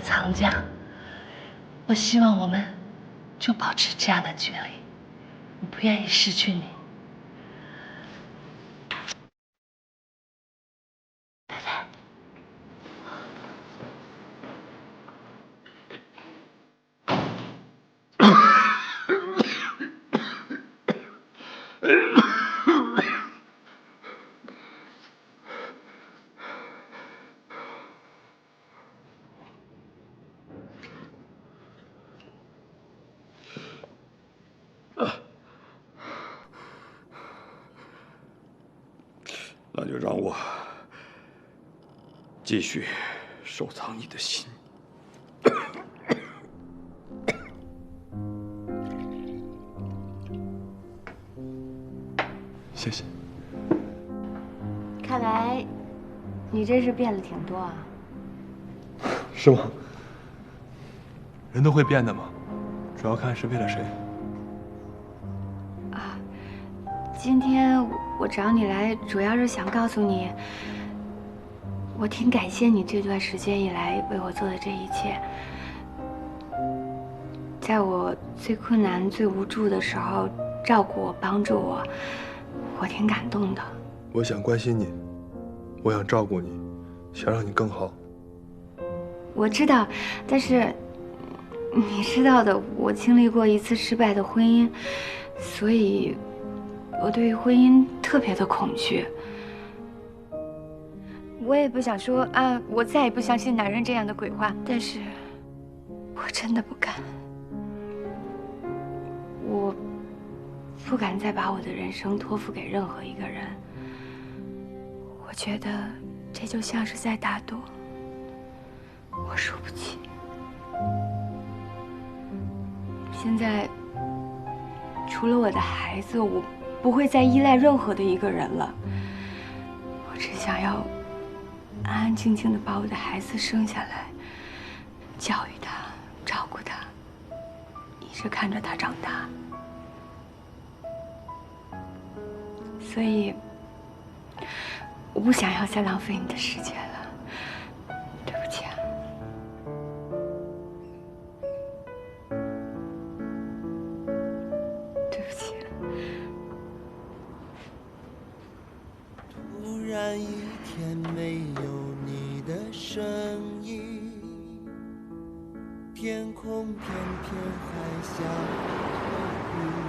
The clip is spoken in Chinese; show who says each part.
Speaker 1: 藏家，我希望我们就保持这样的距离，我不愿意失去你。拜拜。
Speaker 2: 那就让我继续收藏你的心。谢谢。
Speaker 3: 看来你真是变了挺多啊。
Speaker 4: 是吗？人都会变的嘛，主要看是为了谁。
Speaker 3: 啊，今天我找你来，主要是想告诉你，我挺感谢你这段时间以来为我做的这一切。在我最困难、最无助的时候，照顾我、帮助我，我挺感动的。
Speaker 4: 我想关心你，我想照顾你，想让你更好。
Speaker 3: 我知道，但是你知道的，我经历过一次失败的婚姻，所以我对于婚姻特别的恐惧。我也不想说啊，我再也不相信男人这样的鬼话，但是我真的不敢。我不敢再把我的人生托付给任何一个人。我觉得这就像是在打赌，我输不起。现在除了我的孩子，我不会再依赖任何的一个人了。我只想要安安静静的把我的孩子生下来，教育他，照顾他，一直看着他长大。所以，我不想要再浪费你的时间了，对不起啊。对不起。
Speaker 5: 突然一天没有你的身影，天空片片还下雨。